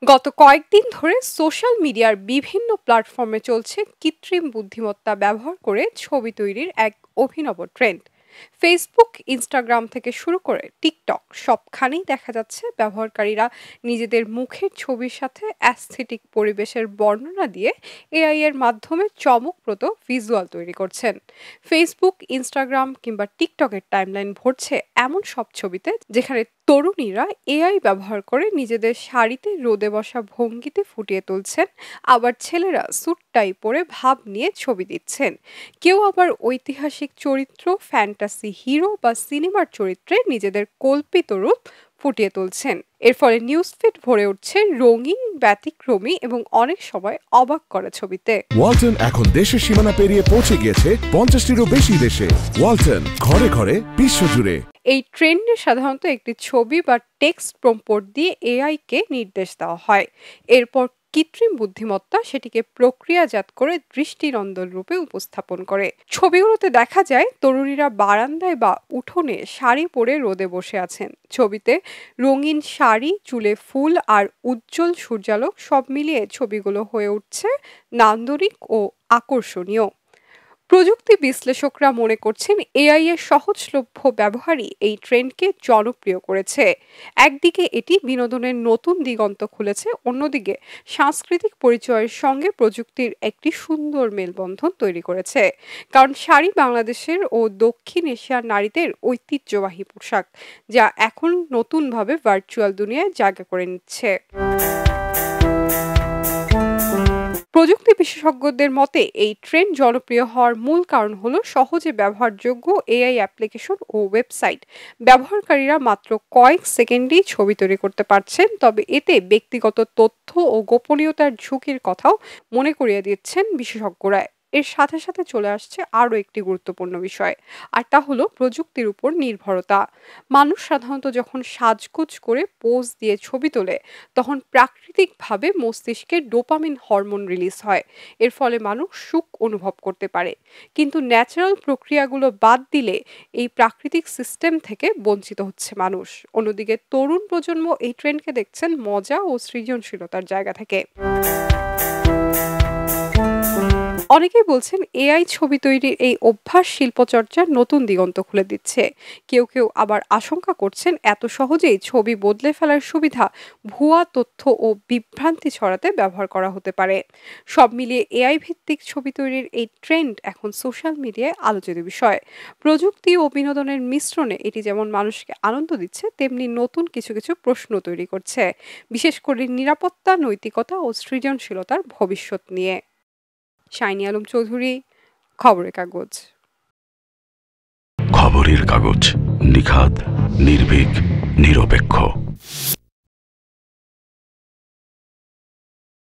গত কয়েকদিন ধরে সোশ্যাল মিডিয়ার বিভিন্ন প্ল্যাটফর্মে চলছে কৃত্রিম বুদ্ধিমত্তা ব্যবহার করে ছবি তৈরির এক অভিনব ট্রেন্ড। ফেসবুক, ইনস্টাগ্রাম থেকে শুরু করে টিকটক সবখানেই দেখা যাচ্ছে ব্যবহারকারীরা নিজেদের মুখের ছবির সাথে অ্যাস্থেটিক পরিবেশের বর্ণনা দিয়ে এআই এর মাধ্যমে চমকপ্রদ ভিজুয়াল তৈরি করছেন। ফেসবুক, ইনস্টাগ্রাম কিংবা টিকটকের টাইমলাইন ভরছে এমন সব ছবিতে যেখানে তরুণীরা এআই ব্যবহার করে নিজেদের শাড়িতে রোদে বসা ভঙ্গিতে ফুটিয়ে তুলছেন, আবার ছেলেরা স্যুট টাই পরে ভাব নিয়ে ছবি দিচ্ছেন। কেউ আবার ঐতিহাসিক চরিত্র, ফ্যান্টাসি হিরো বা সিনেমার চরিত্রে নিজেদের কল্পিত রূপ ফুটিয়ে তুলছেন। এর ফলে নিউজ ফিড ভরে উঠছে রঙিন, ব্যতিক্রমী এবং অনেক সময় অবাক করা ছবিতে। ওয়ালটন এখন দেশের সীমানা পেরিয়ে পৌঁছে গিয়েছে 50টিরও বেশি দেশে। ওয়ালটন, ঘরে ঘরে, বিশ্বজুড়ে। এই ট্রেন্ডে সাধারণত একটি ছবি বা টেক্সট প্রম্পট দিয়ে এআই কে নির্দেশ দেওয়া হয়। এরপর কৃত্রিম বুদ্ধিমত্তা সেটিকে প্রক্রিয়াজাত করে দৃষ্টিনন্দন রূপে উপস্থাপন করে। ছবিগুলোতে দেখা যায় তরুণীরা বারান্দায় বা উঠোনে শাড়ি পরে রোদে বসে আছেন। ছবিতে রঙিন শাড়ি, চুলে ফুল আর উজ্জ্বল সূর্যালোক সব মিলিয়ে ছবিগুলো হয়ে উঠছে নান্দনিক ও আকর্ষণীয়। প্রযুক্তি বিশ্লেষকরা মনে করছেন এআই এর সহজলভ্য ব্যবহারই এই ট্রেন্ডকে জনপ্রিয় করেছে। একদিকে এটি বিনোদনের নতুন দিগন্ত খুলেছে, অন্যদিকে সাংস্কৃতিক পরিচয়ের সঙ্গে প্রযুক্তির একটি সুন্দর মেলবন্ধন তৈরি করেছে। কারণ শাড়ি বাংলাদেশের ও দক্ষিণ এশিয়ার নারীদের ঐতিহ্যবাহী পোশাক, যা এখন নতুনভাবে ভার্চুয়াল দুনিয়ায় জায়গা করে নিচ্ছে। প্রযুক্তি বিশেষজ্ঞদের মতে এই ট্রেন্ড জনপ্রিয় হওয়ার মূল কারণ হলো সহজে ব্যবহারযোগ্য এআই অ্যাপ্লিকেশন ও ওয়েবসাইট। ব্যবহারকারীরা মাত্র কয়েক সেকেন্ডেই ছবি তৈরি করতে পারছেন, তবে এতে ব্যক্তিগত তথ্য ও গোপনীয়তার ঝুঁকির কথাও মনে করিয়ে দিচ্ছেন বিশেষজ্ঞরা। এর সাথে সাথে চলে আসছে আরও একটি গুরুত্বপূর্ণ বিষয়, আর তা হলো প্রযুক্তির উপর নির্ভরতা। মানুষ সাধারণত যখন সাজগোজ করে পোজ দিয়ে ছবি তোলে, তখন প্রাকৃতিকভাবে মস্তিষ্কে ডোপামিন হরমোন রিলিজ হয়। এর ফলে মানুষ সুখ অনুভব করতে পারে। কিন্তু ন্যাচারাল প্রক্রিয়াগুলো বাদ দিলে এই প্রাকৃতিক সিস্টেম থেকে বঞ্চিত হচ্ছে মানুষ। অন্যদিকে তরুণ প্রজন্ম এই ট্রেন্ডকে দেখছেন মজা ও সৃজনশীলতার জায়গা থেকে। অনেকেই বলছেন এআই ছবি তৈরির এই অভ্যাস শিল্পচর্চার নতুন দিগন্ত খুলে দিচ্ছে। কেউ কেউ আবার আশঙ্কা করছেন এত সহজেই ছবি বদলে ফেলার সুবিধা ভুয়া তথ্য ও বিভ্রান্তি ছড়াতে ব্যবহার করা হতে পারে। সব মিলিয়ে এআই ভিত্তিক ছবি তৈরির এই ট্রেন্ড এখন সোশ্যাল মিডিয়ায় আলোচিত বিষয়। প্রযুক্তি ও বিনোদনের মিশ্রণে এটি যেমন মানুষকে আনন্দ দিচ্ছে, তেমনি নতুন কিছু কিছু প্রশ্ন তৈরি করছে, বিশেষ করে নিরাপত্তা, নৈতিকতা ও সৃজনশীলতার ভবিষ্যৎ নিয়ে। শাইনি আলম চৌধুরী, খবরের কাগজ। খবরের কাগজ, নিখাত, নির্ভীক, নিরপেক্ষ।